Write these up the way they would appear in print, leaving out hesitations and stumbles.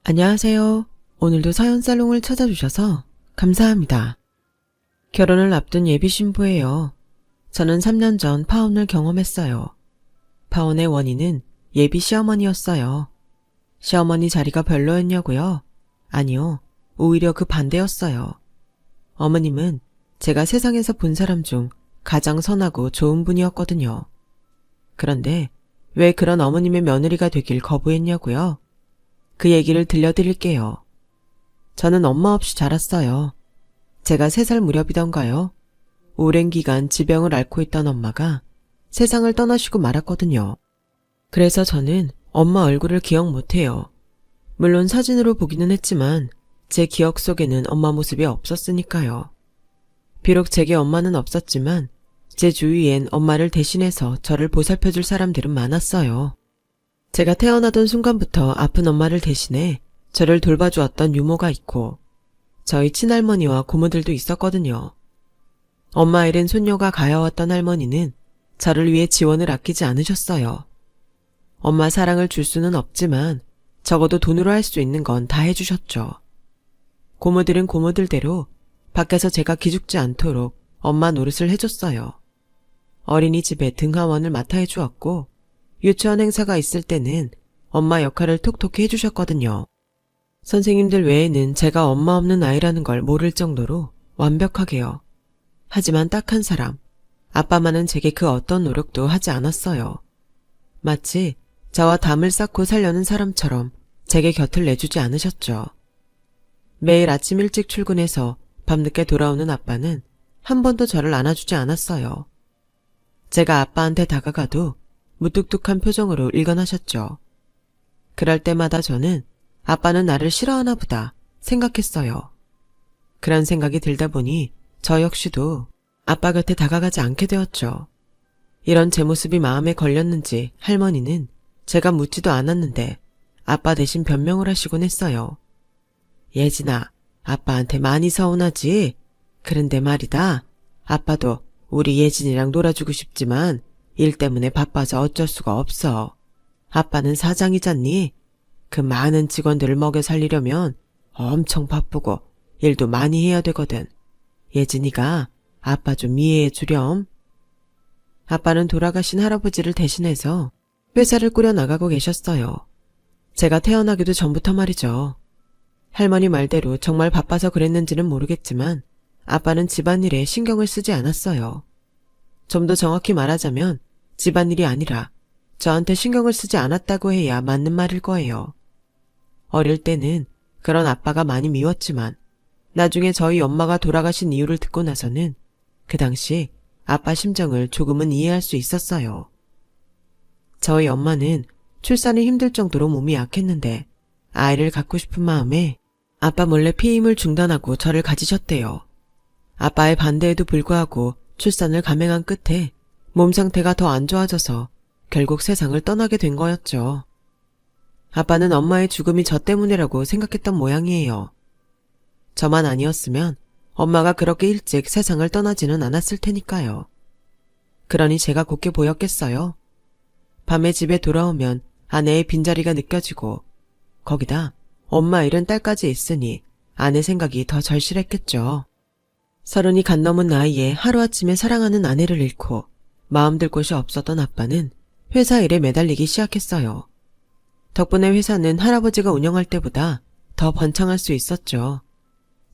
안녕하세요. 오늘도 사연살롱을 찾아주셔서 감사합니다. 결혼을 앞둔 예비 신부예요. 저는 3년 전 파혼을 경험했어요. 파혼의 원인은 예비 시어머니였어요. 시어머니 자리가 별로였냐고요? 아니요. 오히려 그 반대였어요. 어머님은 제가 세상에서 본 사람 중 가장 선하고 좋은 분이었거든요. 그런데 왜 그런 어머님의 며느리가 되길 거부했냐고요? 그 얘기를 들려드릴게요. 저는 엄마 없이 자랐어요. 제가 3살 무렵이던가요. 오랜 기간 지병을 앓고 있던 엄마가 세상을 떠나시고 말았거든요. 그래서 저는 엄마 얼굴을 기억 못해요. 물론 사진으로 보기는 했지만 제 기억 속에는 엄마 모습이 없었으니까요. 비록 제게 엄마는 없었지만 제 주위엔 엄마를 대신해서 저를 보살펴줄 사람들은 많았어요. 제가 태어나던 순간부터 아픈 엄마를 대신해 저를 돌봐주었던 유모가 있고 저희 친할머니와 고모들도 있었거든요. 엄마 잃은 손녀가 가여웠던 할머니는 저를 위해 지원을 아끼지 않으셨어요. 엄마 사랑을 줄 수는 없지만 적어도 돈으로 할 수 있는 건 다 해주셨죠. 고모들은 고모들대로 밖에서 제가 기죽지 않도록 엄마 노릇을 해줬어요. 어린이집에 등하원을 맡아 해주었고 유치원 행사가 있을 때는 엄마 역할을 톡톡히 해주셨거든요. 선생님들 외에는 제가 엄마 없는 아이라는 걸 모를 정도로 완벽하게요. 하지만 딱 한 사람, 아빠만은 제게 그 어떤 노력도 하지 않았어요. 마치 저와 담을 쌓고 살려는 사람처럼 제게 곁을 내주지 않으셨죠. 매일 아침 일찍 출근해서 밤늦게 돌아오는 아빠는 한 번도 저를 안아주지 않았어요. 제가 아빠한테 다가가도 무뚝뚝한 표정으로 일관하셨죠. 그럴 때마다 저는 아빠는 나를 싫어하나 보다 생각했어요. 그런 생각이 들다 보니 저 역시도 아빠 곁에 다가가지 않게 되었죠. 이런 제 모습이 마음에 걸렸는지 할머니는 제가 묻지도 않았는데 아빠 대신 변명을 하시곤 했어요. 예진아, 아빠한테 많이 서운하지? 그런데 말이다. 아빠도 우리 예진이랑 놀아주고 싶지만 일 때문에 바빠서 어쩔 수가 없어. 아빠는 사장이잖니? 그 많은 직원들을 먹여 살리려면 엄청 바쁘고 일도 많이 해야 되거든. 예진이가 아빠 좀 이해해 주렴. 아빠는 돌아가신 할아버지를 대신해서 회사를 꾸려나가고 계셨어요. 제가 태어나기도 전부터 말이죠. 할머니 말대로 정말 바빠서 그랬는지는 모르겠지만 아빠는 집안일에 신경을 쓰지 않았어요. 좀 더 정확히 말하자면 집안일이 아니라 저한테 신경을 쓰지 않았다고 해야 맞는 말일 거예요. 어릴 때는 그런 아빠가 많이 미웠지만 나중에 저희 엄마가 돌아가신 이유를 듣고 나서는 그 당시 아빠 심정을 조금은 이해할 수 있었어요. 저희 엄마는 출산이 힘들 정도로 몸이 약했는데 아이를 갖고 싶은 마음에 아빠 몰래 피임을 중단하고 저를 가지셨대요. 아빠의 반대에도 불구하고 출산을 감행한 끝에 몸 상태가 더 안 좋아져서 결국 세상을 떠나게 된 거였죠. 아빠는 엄마의 죽음이 저 때문이라고 생각했던 모양이에요. 저만 아니었으면 엄마가 그렇게 일찍 세상을 떠나지는 않았을 테니까요. 그러니 제가 곱게 보였겠어요. 밤에 집에 돌아오면 아내의 빈자리가 느껴지고 거기다 엄마 잃은 딸까지 있으니 아내 생각이 더 절실했겠죠. 30이 간 넘은 나이에 하루아침에 사랑하는 아내를 잃고 마음 들 곳이 없었던 아빠는 회사 일에 매달리기 시작했어요. 덕분에 회사는 할아버지가 운영할 때보다 더 번창할 수 있었죠.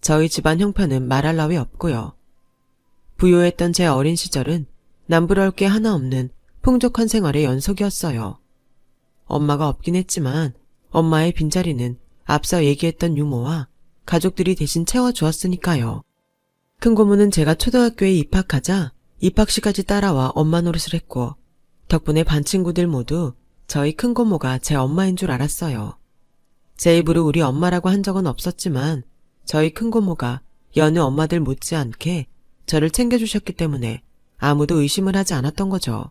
저희 집안 형편은 말할 나위 없고요. 부유했던 제 어린 시절은 남부러울 게 하나 없는 풍족한 생활의 연속이었어요. 엄마가 없긴 했지만 엄마의 빈자리는 앞서 얘기했던 유모와 가족들이 대신 채워주었으니까요. 큰고모는 제가 초등학교에 입학하자 입학시까지 따라와 엄마 노릇을 했고 덕분에 반 친구들 모두 저희 큰고모가 제 엄마인 줄 알았어요. 제 입으로 우리 엄마라고 한 적은 없었지만 저희 큰고모가 여느 엄마들 못지않게 저를 챙겨주셨기 때문에 아무도 의심을 하지 않았던 거죠.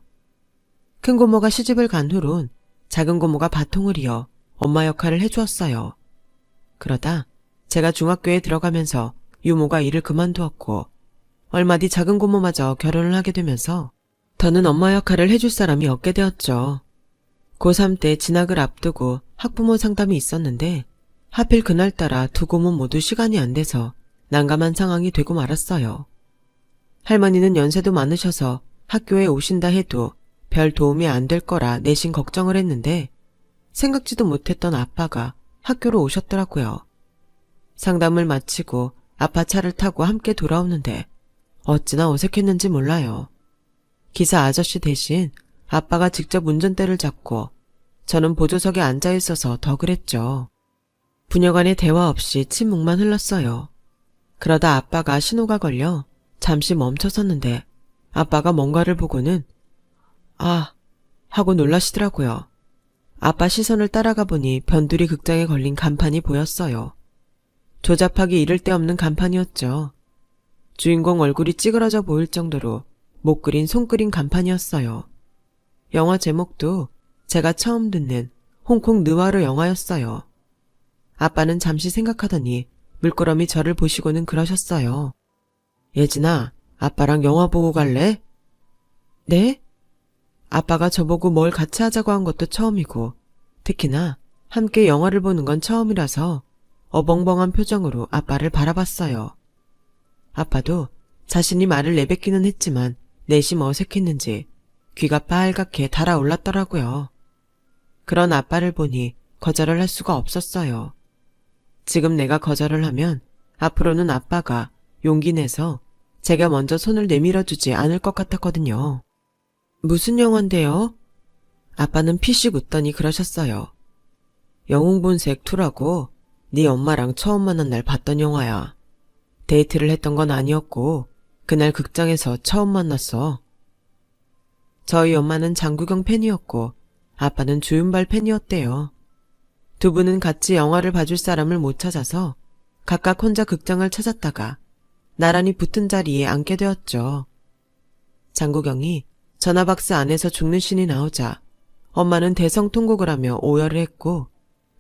큰고모가 시집을 간 후론 작은고모가 바통을 이어 엄마 역할을 해주었어요. 그러다 제가 중학교에 들어가면서 유모가 일을 그만두었고 얼마 뒤 작은고모마저 결혼을 하게 되면서 더는 엄마 역할을 해줄 사람이 없게 되었죠. 고3 때 진학을 앞두고 학부모 상담이 있었는데 하필 그날따라 두 고모 모두 시간이 안 돼서 난감한 상황이 되고 말았어요. 할머니는 연세도 많으셔서 학교에 오신다 해도 별 도움이 안 될 거라 내심 걱정을 했는데 생각지도 못했던 아빠가 학교로 오셨더라고요. 상담을 마치고 아빠 차를 타고 함께 돌아오는데 어찌나 어색했는지 몰라요. 기사 아저씨 대신 아빠가 직접 운전대를 잡고 저는 보조석에 앉아 있어서 더 그랬죠. 부녀간의 대화 없이 침묵만 흘렀어요. 그러다 아빠가 신호가 걸려 잠시 멈춰섰는데 아빠가 뭔가를 보고는 아 하고 놀라시더라고요. 아빠 시선을 따라가 보니 변두리 극장에 걸린 간판이 보였어요. 조잡하기 이를 데 없는 간판이었죠. 주인공 얼굴이 찌그러져 보일 정도로 못 그린 손 그린 간판이었어요. 영화 제목도 제가 처음 듣는 홍콩 느와르 영화였어요. 아빠는 잠시 생각하더니 물끄러미 저를 보시고는 그러셨어요. 예진아, 아빠랑 영화 보고 갈래? 네? 아빠가 저보고 뭘 같이 하자고 한 것도 처음이고 특히나 함께 영화를 보는 건 처음이라서 어벙벙한 표정으로 아빠를 바라봤어요. 아빠도 자신이 말을 내뱉기는 했지만 내심 어색했는지 귀가 빨갛게 달아올랐더라고요. 그런 아빠를 보니 거절을 할 수가 없었어요. 지금 내가 거절을 하면 앞으로는 아빠가 용기 내서 제가 먼저 손을 내밀어주지 않을 것 같았거든요. 무슨 영화인데요? 아빠는 피식 웃더니 그러셨어요. 영웅본색 2라고 네 엄마랑 처음 만난 날 봤던 영화야. 데이트를 했던 건 아니었고 그날 극장에서 처음 만났어. 저희 엄마는 장국영 팬이었고 아빠는 주윤발 팬이었대요. 두 분은 같이 영화를 봐줄 사람을 못 찾아서 각각 혼자 극장을 찾았다가 나란히 붙은 자리에 앉게 되었죠. 장국영이 전화박스 안에서 죽는 신이 나오자 엄마는 대성통곡을 하며 오열을 했고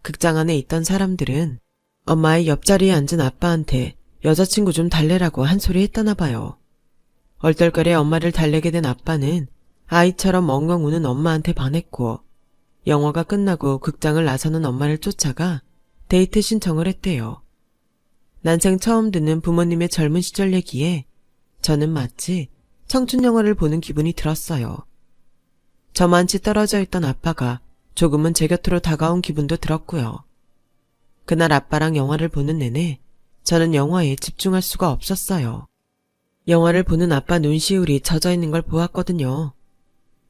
극장 안에 있던 사람들은 엄마의 옆자리에 앉은 아빠한테 여자친구 좀 달래라고 한 소리 했다나 봐요. 얼떨결에 엄마를 달래게 된 아빠는 아이처럼 엉엉 우는 엄마한테 반했고 영화가 끝나고 극장을 나서는 엄마를 쫓아가 데이트 신청을 했대요. 난생 처음 듣는 부모님의 젊은 시절 얘기에 저는 마치 청춘 영화를 보는 기분이 들었어요. 저만치 떨어져 있던 아빠가 조금은 제 곁으로 다가온 기분도 들었고요. 그날 아빠랑 영화를 보는 내내 저는 영화에 집중할 수가 없었어요. 영화를 보는 아빠 눈시울이 젖어 있는 걸 보았거든요.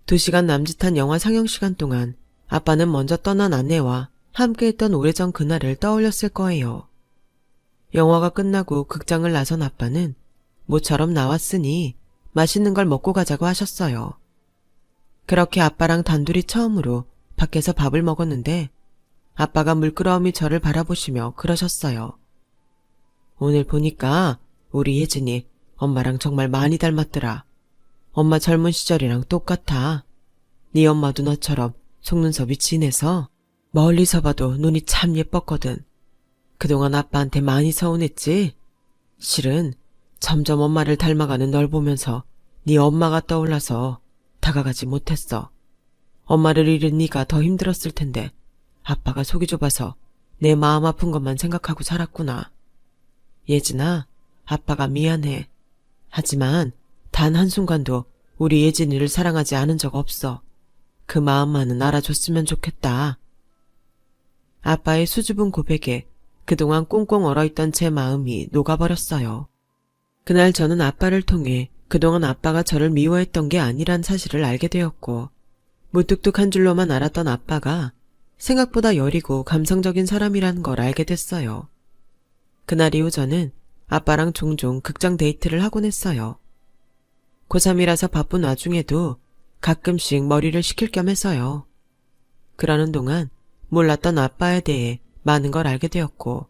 2시간 남짓한 영화 상영 시간 동안 아빠는 먼저 떠난 아내와 함께했던 오래전 그날을 떠올렸을 거예요. 영화가 끝나고 극장을 나선 아빠는 모처럼 나왔으니 맛있는 걸 먹고 가자고 하셨어요. 그렇게 아빠랑 단둘이 처음으로 밖에서 밥을 먹었는데 아빠가 물끄러미 저를 바라보시며 그러셨어요. 오늘 보니까 우리 예진이 엄마랑 정말 많이 닮았더라. 엄마 젊은 시절이랑 똑같아. 네 엄마도 너처럼 속눈썹이 진해서 멀리서 봐도 눈이 참 예뻤거든. 그동안 아빠한테 많이 서운했지? 실은 점점 엄마를 닮아가는 널 보면서 네 엄마가 떠올라서 다가가지 못했어. 엄마를 잃은 네가 더 힘들었을 텐데 아빠가 속이 좁아서 내 마음 아픈 것만 생각하고 살았구나. 예진아, 아빠가 미안해. 하지만 단 한순간도 우리 예진이를 사랑하지 않은 적 없어. 그 마음만은 알아줬으면 좋겠다. 아빠의 수줍은 고백에 그동안 꽁꽁 얼어있던 제 마음이 녹아버렸어요. 그날 저는 아빠를 통해 그동안 아빠가 저를 미워했던 게 아니란 사실을 알게 되었고 무뚝뚝한 줄로만 알았던 아빠가 생각보다 여리고 감성적인 사람이란 걸 알게 됐어요. 그날 이후 저는 아빠랑 종종 극장 데이트를 하곤 했어요. 고3이라서 바쁜 와중에도 가끔씩 머리를 식힐 겸 해서요. 그러는 동안 몰랐던 아빠에 대해 많은 걸 알게 되었고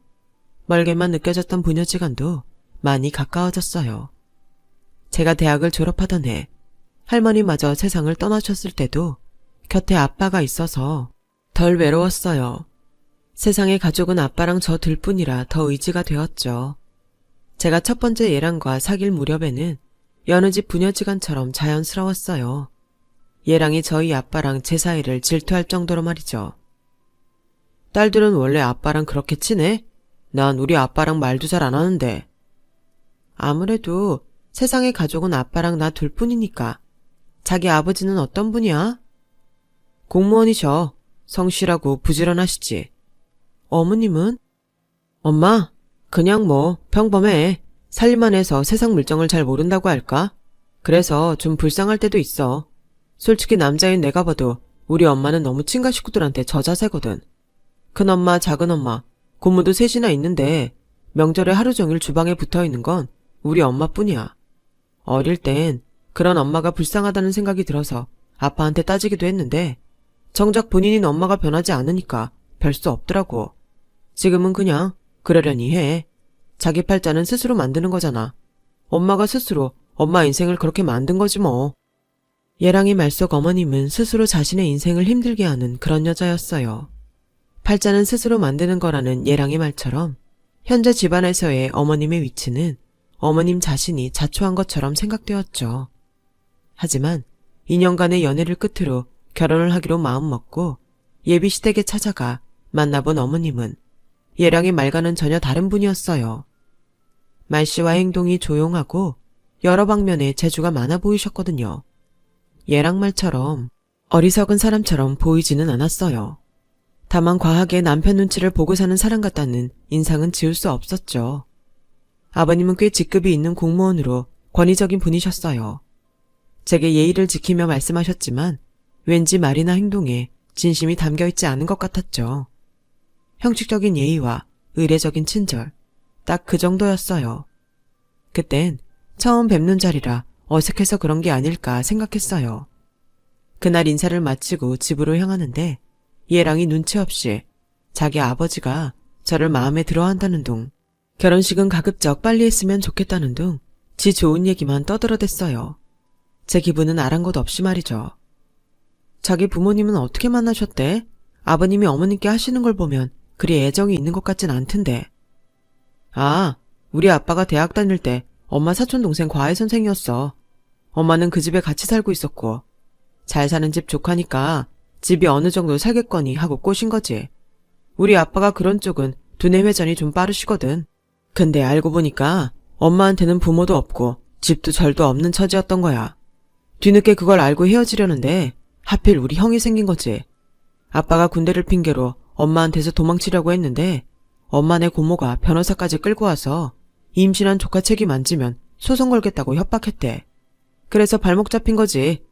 멀게만 느껴졌던 부녀지간도 많이 가까워졌어요. 제가 대학을 졸업하던 해 할머니마저 세상을 떠나셨을 때도 곁에 아빠가 있어서 덜 외로웠어요. 세상의 가족은 아빠랑 저 둘뿐이라 더 의지가 되었죠. 제가 첫 번째 예랑과 사귈 무렵에는 여느 집 부녀지간처럼 자연스러웠어요. 예랑이 저희 아빠랑 제 사이를 질투할 정도로 말이죠. 딸들은 원래 아빠랑 그렇게 친해? 난 우리 아빠랑 말도 잘 안 하는데. 아무래도 세상의 가족은 아빠랑 나 둘뿐이니까. 자기 아버지는 어떤 분이야? 공무원이셔. 성실하고 부지런하시지. 어머님은? 엄마, 그냥 뭐 평범해. 살림만 해서 세상 물정을 잘 모른다고 할까? 그래서 좀 불쌍할 때도 있어. 솔직히 남자인 내가 봐도 우리 엄마는 너무 친가 식구들한테 저자세거든. 큰엄마, 작은엄마, 고모도 셋이나 있는데 명절에 하루 종일 주방에 붙어있는 건 우리 엄마뿐이야. 어릴 땐 그런 엄마가 불쌍하다는 생각이 들어서 아빠한테 따지기도 했는데 정작 본인인 엄마가 변하지 않으니까 별 수 없더라고. 지금은 그냥 그러려니 해. 자기 팔자는 스스로 만드는 거잖아. 엄마가 스스로 엄마 인생을 그렇게 만든 거지 뭐. 예랑이 말 속 어머님은 스스로 자신의 인생을 힘들게 하는 그런 여자였어요. 팔자는 스스로 만드는 거라는 예랑이 말처럼 현재 집안에서의 어머님의 위치는 어머님 자신이 자초한 것처럼 생각되었죠. 하지만 2년간의 연애를 끝으로 결혼을 하기로 마음먹고 예비시댁에 찾아가 만나본 어머님은 예랑의 말과는 전혀 다른 분이었어요. 말씨와 행동이 조용하고 여러 방면에 재주가 많아 보이셨거든요. 예랑 말처럼 어리석은 사람처럼 보이지는 않았어요. 다만 과하게 남편 눈치를 보고 사는 사람 같다는 인상은 지울 수 없었죠. 아버님은 꽤 직급이 있는 공무원으로 권위적인 분이셨어요. 제게 예의를 지키며 말씀하셨지만 왠지 말이나 행동에 진심이 담겨있지 않은 것 같았죠. 형식적인 예의와 의례적인 친절, 딱 그 정도였어요. 그땐 처음 뵙는 자리라 어색해서 그런 게 아닐까 생각했어요. 그날 인사를 마치고 집으로 향하는데 예랑이 눈치 없이 자기 아버지가 저를 마음에 들어한다는 둥, 결혼식은 가급적 빨리 했으면 좋겠다는 둥, 지 좋은 얘기만 떠들어댔어요. 제 기분은 아랑곳 없이 말이죠. 자기 부모님은 어떻게 만나셨대? 아버님이 어머님께 하시는 걸 보면 그리 애정이 있는 것 같진 않던데. 아, 우리 아빠가 대학 다닐 때 엄마 사촌동생 과외 선생이었어. 엄마는 그 집에 같이 살고 있었고 잘 사는 집 조카니까 집이 어느 정도 살겠거니 하고 꼬신 거지. 우리 아빠가 그런 쪽은 두뇌 회전이 좀 빠르시거든. 근데 알고 보니까 엄마한테는 부모도 없고 집도 절도 없는 처지였던 거야. 뒤늦게 그걸 알고 헤어지려는데 하필 우리 형이 생긴 거지. 아빠가 군대를 핑계로 엄마한테서 도망치려고 했는데 엄마네 고모가 변호사까지 끌고 와서 임신한 조카 책임 안 지면 소송 걸겠다고 협박했대. 그래서 발목 잡힌 거지.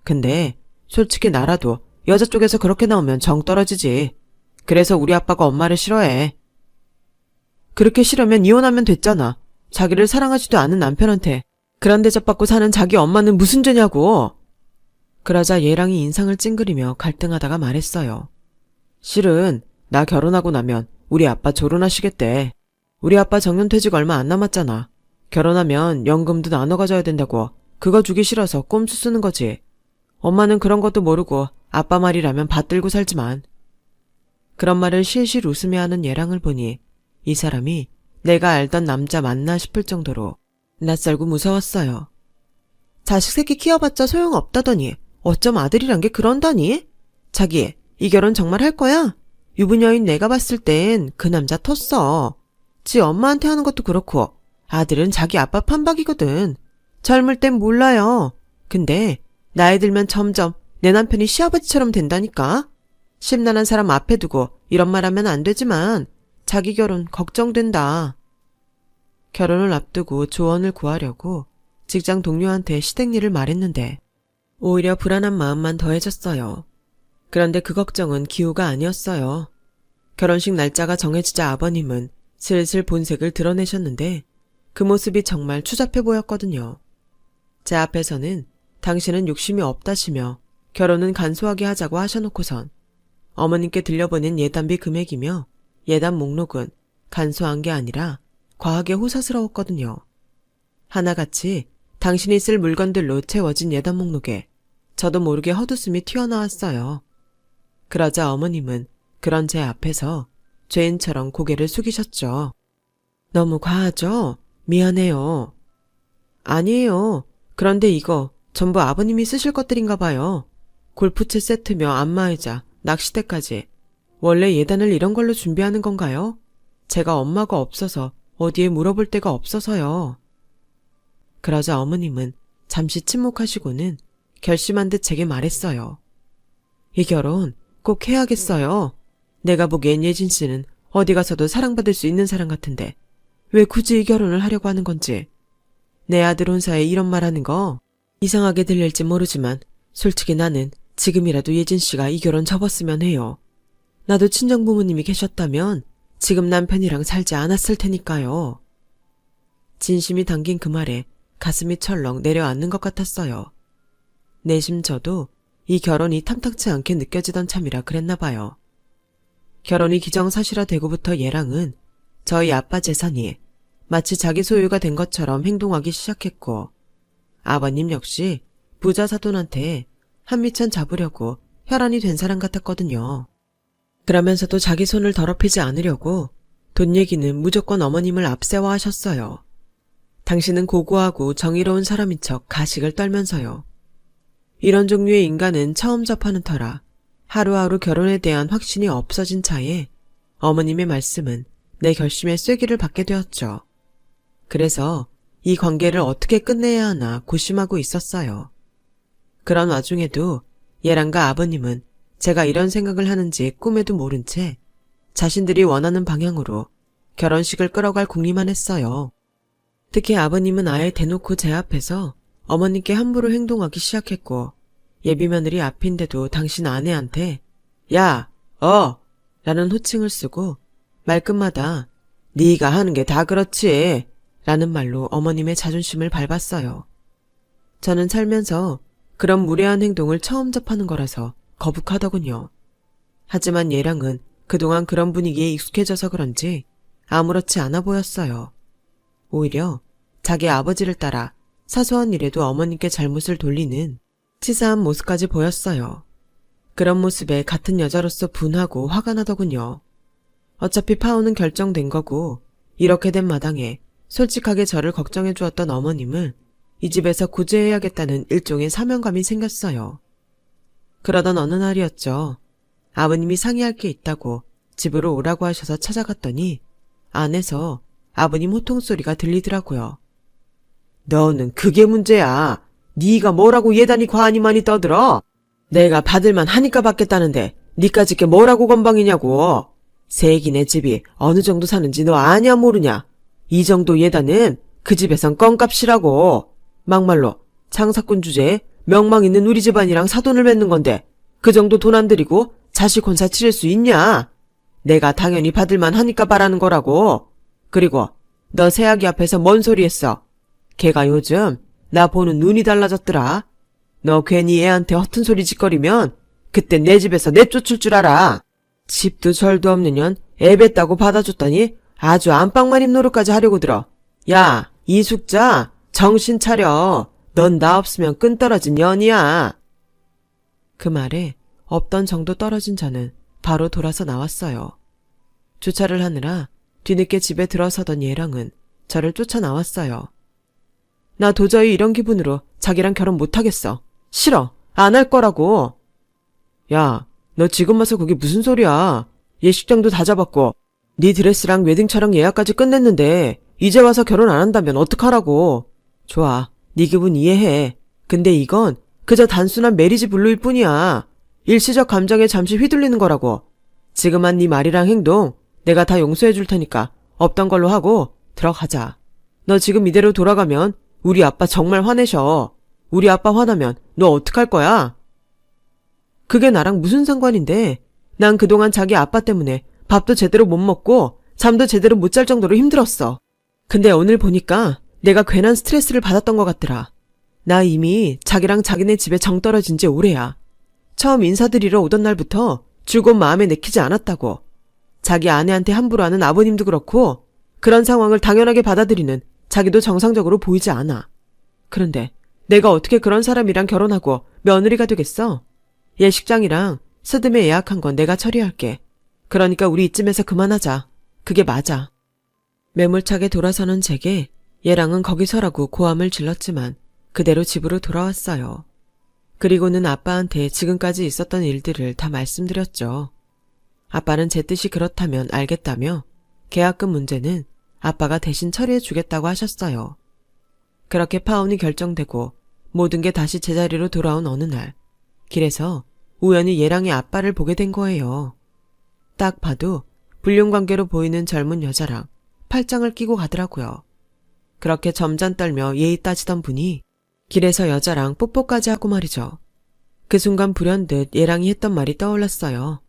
근데 솔직히 나라도 여자 쪽에서 그렇게 나오면 정 떨어지지. 그래서 우리 아빠가 엄마를 싫어해. 그렇게 싫으면 이혼하면 됐잖아. 자기를 사랑하지도 않은 남편한테 그런 대접받고 사는 자기 엄마는 무슨 죄냐고. 그러자 예랑이 인상을 찡그리며 갈등하다가 말했어요. 실은 나 결혼하고 나면 우리 아빠 조론하시겠대. 우리 아빠 정년퇴직 얼마 안 남았잖아. 결혼하면 연금도 나눠 가져야 된다고 그거 주기 싫어서 꼼수 쓰는 거지. 엄마는 그런 것도 모르고 아빠 말이라면 받들고 살지만. 그런 말을 실실 웃으며 하는 예랑을 보니 이 사람이 내가 알던 남자 맞나 싶을 정도로 낯설고 무서웠어요. 자식 새끼 키워봤자 소용없다더니 어쩜 아들이란 게 그런다니? 자기 이 결혼 정말 할 거야? 유부녀인 내가 봤을 땐 그 남자 텄어. 지 엄마한테 하는 것도 그렇고 아들은 자기 아빠 판박이거든. 젊을 땐 몰라요. 근데 나이 들면 점점 내 남편이 시아버지처럼 된다니까. 심란한 사람 앞에 두고 이런 말 하면 안 되지만 자기 결혼 걱정된다. 결혼을 앞두고 조언을 구하려고 직장 동료한테 시댁 일을 말했는데 오히려 불안한 마음만 더해졌어요. 그런데 그 걱정은 기우가 아니었어요. 결혼식 날짜가 정해지자 아버님은 슬슬 본색을 드러내셨는데 그 모습이 정말 추잡해 보였거든요. 제 앞에서는 당신은 욕심이 없다시며 결혼은 간소하게 하자고 하셔놓고선 어머님께 들려보낸 예단비 금액이며 예단 목록은 간소한 게 아니라 과하게 호사스러웠거든요. 하나같이 당신이 쓸 물건들로 채워진 예단 목록에 저도 모르게 헛웃음이 튀어나왔어요. 그러자 어머님은 그런 제 앞에서 죄인처럼 고개를 숙이셨죠. 너무 과하죠? 미안해요. 아니에요. 그런데 이거 전부 아버님이 쓰실 것들인가 봐요. 골프채 세트며 안마의자, 낚싯대까지. 원래 예단을 이런 걸로 준비하는 건가요? 제가 엄마가 없어서 어디에 물어볼 데가 없어서요. 그러자 어머님은 잠시 침묵하시고는 결심한 듯 제게 말했어요. 이 결혼 꼭 해야겠어요. 내가 보기엔 예진 씨는 어디 가서도 사랑받을 수 있는 사람 같은데 왜 굳이 이 결혼을 하려고 하는 건지. 내 아들 혼사에 이런 말 하는 거 이상하게 들릴지 모르지만 솔직히 나는 지금이라도 예진 씨가 이 결혼 접었으면 해요. 나도 친정 부모님이 계셨다면 지금 남편이랑 살지 않았을 테니까요. 진심이 담긴 그 말에 가슴이 철렁 내려앉는 것 같았어요. 내심 저도 이 결혼이 탐탁치 않게 느껴지던 참이라 그랬나 봐요. 결혼이 기정사실화되고부터 얘랑은 저희 아빠 재산이 마치 자기 소유가 된 것처럼 행동하기 시작했고, 아버님 역시 부자 사돈한테 한미천 잡으려고 혈안이 된 사람 같았거든요. 그러면서도 자기 손을 더럽히지 않으려고 돈 얘기는 무조건 어머님을 앞세워 하셨어요. 당신은 고고하고 정의로운 사람인 척 가식을 떨면서요. 이런 종류의 인간은 처음 접하는 터라 하루하루 결혼에 대한 확신이 없어진 차에 어머님의 말씀은 내 결심에 쐐기를 받게 되었죠. 그래서 이 관계를 어떻게 끝내야 하나 고심하고 있었어요. 그런 와중에도 예랑과 아버님은 제가 이런 생각을 하는지 꿈에도 모른 채 자신들이 원하는 방향으로 결혼식을 끌어갈 궁리만 했어요. 특히 아버님은 아예 대놓고 제 앞에서 어머님께 함부로 행동하기 시작했고, 예비며느리 앞인데도 당신 아내한테 야, 라는 호칭을 쓰고 말끝마다 네가 하는 게 다 그렇지 라는 말로 어머님의 자존심을 밟았어요. 저는 살면서 그런 무례한 행동을 처음 접하는 거라서 거북하더군요. 하지만 얘랑은 그동안 그런 분위기에 익숙해져서 그런지 아무렇지 않아 보였어요. 오히려 자기 아버지를 따라 사소한 일에도 어머님께 잘못을 돌리는 치사한 모습까지 보였어요. 그런 모습에 같은 여자로서 분하고 화가 나더군요. 어차피 파혼은 결정된 거고 이렇게 된 마당에 솔직하게 저를 걱정해 주었던 어머님을 이 집에서 구제해야겠다는 일종의 사명감이 생겼어요. 그러던 어느 날이었죠. 아버님이 상의할 게 있다고 집으로 오라고 하셔서 찾아갔더니 안에서 아버님 호통소리가 들리더라고요. 너는 그게 문제야. 네가 뭐라고 예단이 과하니 많이 떠들어? 내가 받을만 하니까 받겠다는데 니까짓 게 뭐라고 건방이냐고. 새기네 집이 어느 정도 사는지 너 아냐 모르냐. 이 정도 예단은 그 집에선 껌값이라고. 막말로 장사꾼 주제에 명망 있는 우리 집안이랑 사돈을 맺는 건데 그 정도 돈 안 들이고 자식 혼사 치를 수 있냐? 내가 당연히 받을만 하니까 바라는 거라고. 그리고 너 새아기 앞에서 뭔 소리 했어? 걔가 요즘 나 보는 눈이 달라졌더라. 너 괜히 애한테 허튼 소리 짓거리면 그때 내 집에서 내쫓을 줄 알아. 집도 절도 없는 년 애 뱉다고 받아줬더니 아주 안방마님 노릇까지 하려고 들어. 야, 이숙자 정신 차려. 넌 나 없으면 끈 떨어진 년이야. 그 말에 없던 정도 떨어진 저는 바로 돌아서 나왔어요. 주차를 하느라 뒤늦게 집에 들어서던 얘랑은 저를 쫓아 나왔어요. 나 도저히 이런 기분으로 자기랑 결혼 못하겠어. 싫어. 안 할 거라고. 야, 너 지금 와서 그게 무슨 소리야. 예식장도 다 잡았고 네 드레스랑 웨딩 촬영 예약까지 끝냈는데 이제 와서 결혼 안 한다면 어떡하라고. 좋아. 네 기분 이해해. 근데 이건 그저 단순한 메리지 블루일 뿐이야. 일시적 감정에 잠시 휘둘리는 거라고. 지금 한 네 말이랑 행동 내가 다 용서해 줄 테니까 없던 걸로 하고 들어가자. 너 지금 이대로 돌아가면 우리 아빠 정말 화내셔. 우리 아빠 화나면 너 어떡할 거야? 그게 나랑 무슨 상관인데. 난 그동안 자기 아빠 때문에 밥도 제대로 못 먹고 잠도 제대로 못 잘 정도로 힘들었어. 근데 오늘 보니까 내가 괜한 스트레스를 받았던 것 같더라. 나 이미 자기랑 자기네 집에 정 떨어진 지 오래야. 처음 인사드리러 오던 날부터 줄곧 마음에 내키지 않았다고. 자기 아내한테 함부로 하는 아버님도 그렇고 그런 상황을 당연하게 받아들이는 자기도 정상적으로 보이지 않아. 그런데 내가 어떻게 그런 사람이랑 결혼하고 며느리가 되겠어? 예식장이랑 스드메 예약한 건 내가 처리할게. 그러니까 우리 이쯤에서 그만하자. 그게 맞아. 매몰차게 돌아서는 제게 얘랑은 거기서라고 고함을 질렀지만 그대로 집으로 돌아왔어요. 그리고는 아빠한테 지금까지 있었던 일들을 다 말씀드렸죠. 아빠는 제 뜻이 그렇다면 알겠다며 계약금 문제는 아빠가 대신 처리해 주겠다고 하셨어요. 그렇게 파혼이 결정되고 모든 게 다시 제자리로 돌아온 어느 날, 길에서 우연히 얘랑의 아빠를 보게 된 거예요. 딱 봐도 불륜관계로 보이는 젊은 여자랑 팔짱을 끼고 가더라고요. 그렇게 점잔 떨며 예의 따지던 분이 길에서 여자랑 뽀뽀까지 하고 말이죠. 그 순간 불현듯 얘랑이 했던 말이 떠올랐어요.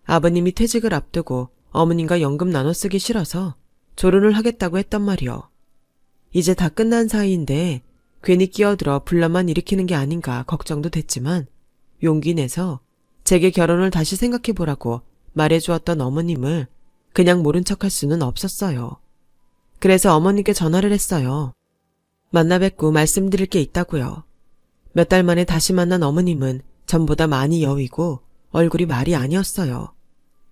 아버님이 퇴직을 앞두고 어머님과 연금 나눠 쓰기 싫어서 조론을 하겠다고 했단 말이요. 이제 다 끝난 사이인데 괜히 끼어들어 분란만 일으키는 게 아닌가 걱정도 됐지만 용기 내서 제게 결혼을 다시 생각해보라고 말해주었던 어머님을 그냥 모른 척할 수는 없었어요. 그래서 어머님께 전화를 했어요. 만나 뵙고 말씀드릴 게 있다고요. 몇 달 만에 다시 만난 어머님은 전보다 많이 여위고 얼굴이 말이 아니었어요.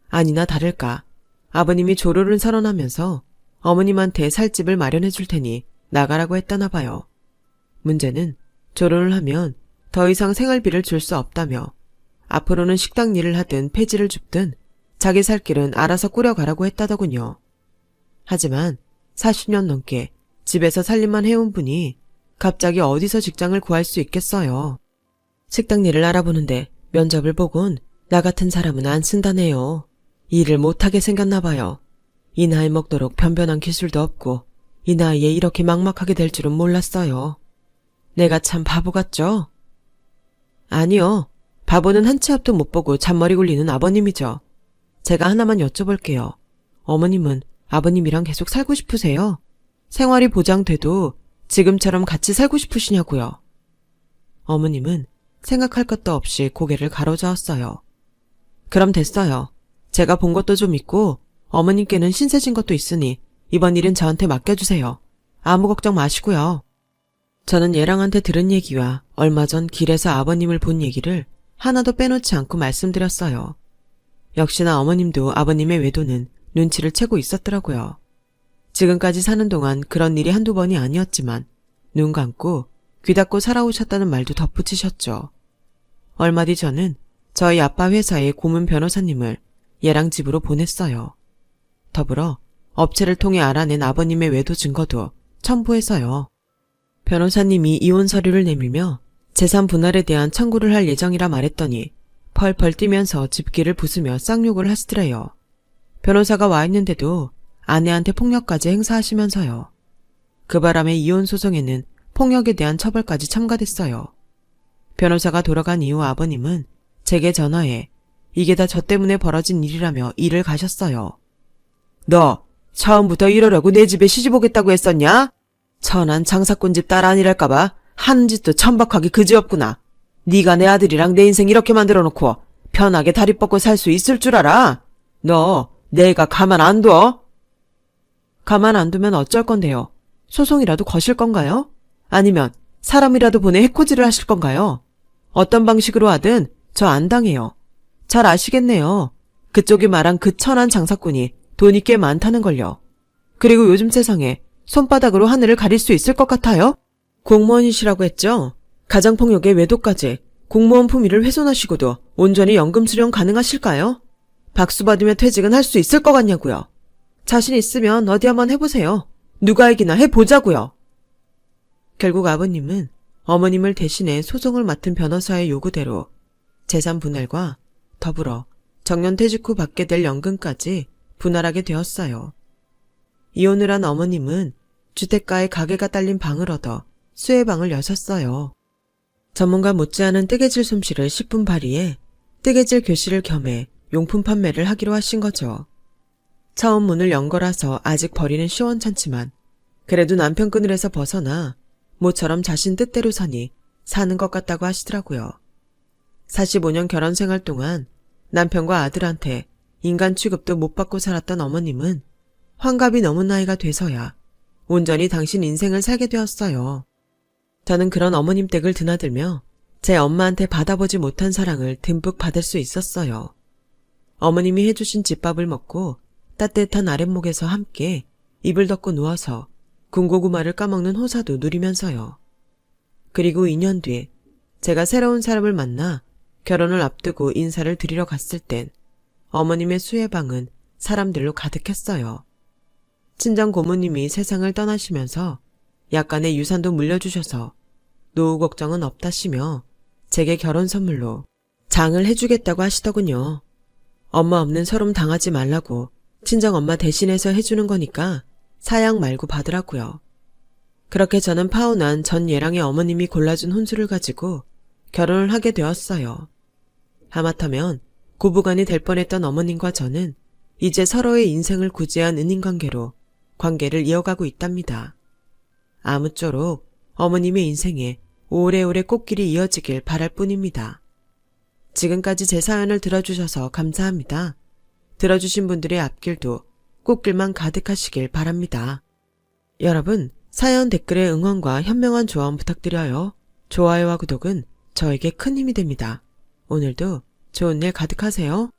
아니나 다를까 아버님이 조로를 선언하면서 어머님한테 살 집을 마련해 줄 테니 나가라고 했다나 봐요. 문제는 조론을 하면 더 이상 생활비를 줄 수 없다며 앞으로는 식당 일을 하든 폐지를 줍든 자기 살 길은 알아서 꾸려가라고 했다더군요. 하지만 40년 넘게 집에서 살림만 해온 분이 갑자기 어디서 직장을 구할 수 있겠어요. 식당 일을 알아보는데 면접을 보곤 나 같은 사람은 안 쓴다네요. 일을 못하게 생겼나 봐요. 이 나이 먹도록 변변한 기술도 없고 이 나이에 이렇게 막막하게 될 줄은 몰랐어요. 내가 참 바보 같죠? 아니요. 바보는 한 치 앞도 못 보고 잔머리 굴리는 아버님이죠. 제가 하나만 여쭤볼게요. 어머님은 아버님이랑 계속 살고 싶으세요? 생활이 보장돼도 지금처럼 같이 살고 싶으시냐고요. 어머님은 생각할 것도 없이 고개를 가로저었어요. 그럼 됐어요. 제가 본 것도 좀 있고 어머님께는 신세진 것도 있으니 이번 일은 저한테 맡겨주세요. 아무 걱정 마시고요. 저는 얘랑한테 들은 얘기와 얼마 전 길에서 아버님을 본 얘기를 하나도 빼놓지 않고 말씀드렸어요. 역시나 어머님도 아버님의 외도는 눈치를 채고 있었더라고요. 지금까지 사는 동안 그런 일이 한두 번이 아니었지만 눈 감고 귀 닫고 살아오셨다는 말도 덧붙이셨죠. 얼마 뒤 저는 저희 아빠 회사의 고문 변호사님을 얘랑 집으로 보냈어요. 더불어 업체를 통해 알아낸 아버님의 외도 증거도 첨부해서요. 변호사님이 이혼 서류를 내밀며 재산 분할에 대한 청구를 할 예정이라 말했더니 펄펄 뛰면서 집기를 부수며 쌍욕을 하시더래요. 변호사가 와 있는데도 아내한테 폭력까지 행사하시면서요. 그 바람에 이혼 소송에는 폭력에 대한 처벌까지 첨가됐어요. 변호사가 돌아간 이후 아버님은 제게 전화해 이게 다 저 때문에 벌어진 일이라며 일을 가셨어요. 너 처음부터 이러려고 내 집에 시집 오겠다고 했었냐? 천한 장사꾼집 딸 아니랄까봐 하는 짓도 천박하게 그지없구나. 네가 내 아들이랑 내 인생 이렇게 만들어놓고 편하게 다리 뻗고 살 수 있을 줄 알아? 너 내가 가만 안 둬? 가만 안 두면 어쩔 건데요? 소송이라도 거실 건가요? 아니면 사람이라도 보내 해코지를 하실 건가요? 어떤 방식으로 하든 저 안 당해요. 잘 아시겠네요. 그쪽이 말한 그 천한 장사꾼이 돈이 꽤 많다는걸요. 그리고 요즘 세상에 손바닥으로 하늘을 가릴 수 있을 것 같아요? 공무원이시라고 했죠? 가정폭력의 외도까지 공무원 품위를 훼손하시고도 온전히 연금 수령 가능하실까요? 박수 받으며 퇴직은 할 수 있을 것 같냐고요. 자신 있으면 어디 한번 해보세요. 누가 이기나 해보자고요. 결국 아버님은 어머님을 대신해 소송을 맡은 변호사의 요구대로 재산 분할과 더불어 정년퇴직 후 받게 될 연금까지 분할하게 되었어요. 이혼을 한 어머님은 주택가에 가게가 딸린 방을 얻어 수혜방을 여셨어요. 전문가 못지않은 뜨개질 솜씨를 10분 발휘해 뜨개질 교실을 겸해 용품 판매를 하기로 하신 거죠. 처음 문을 연 거라서 아직 벌이는 시원찮지만 그래도 남편 그늘에서 벗어나 모처럼 자신 뜻대로 사니 사는 것 같다고 하시더라고요. 45년 결혼 생활 동안 남편과 아들한테 인간 취급도 못 받고 살았던 어머님은 환갑이 넘은 나이가 돼서야 온전히 당신 인생을 살게 되었어요. 저는 그런 어머님 댁을 드나들며 제 엄마한테 받아보지 못한 사랑을 듬뿍 받을 수 있었어요. 어머님이 해주신 집밥을 먹고 따뜻한 아랫목에서 함께 이불 덮고 누워서 군고구마를 까먹는 호사도 누리면서요. 그리고 2년 뒤 제가 새로운 사람을 만나 결혼을 앞두고 인사를 드리러 갔을 땐 어머님의 수혜방은 사람들로 가득했어요. 친정 고모님이 세상을 떠나시면서 약간의 유산도 물려주셔서 노후 걱정은 없다시며 제게 결혼 선물로 장을 해주겠다고 하시더군요. 엄마 없는 서름 당하지 말라고 친정엄마 대신해서 해주는 거니까 사양 말고 받으라고요. 그렇게 저는 파혼한 전 예랑의 어머님이 골라준 혼수를 가지고 결혼을 하게 되었어요. 하마터면 고부간이 될 뻔했던 어머님과 저는 이제 서로의 인생을 구제한 은인관계로 관계를 이어가고 있답니다. 아무쪼록 어머님의 인생에 오래오래 꽃길이 이어지길 바랄 뿐입니다. 지금까지 제 사연을 들어주셔서 감사합니다. 들어주신 분들의 앞길도 꽃길만 가득하시길 바랍니다. 여러분, 사연 댓글에 응원과 현명한 조언 부탁드려요. 좋아요와 구독은 저에게 큰 힘이 됩니다. 오늘도 좋은 일 가득하세요.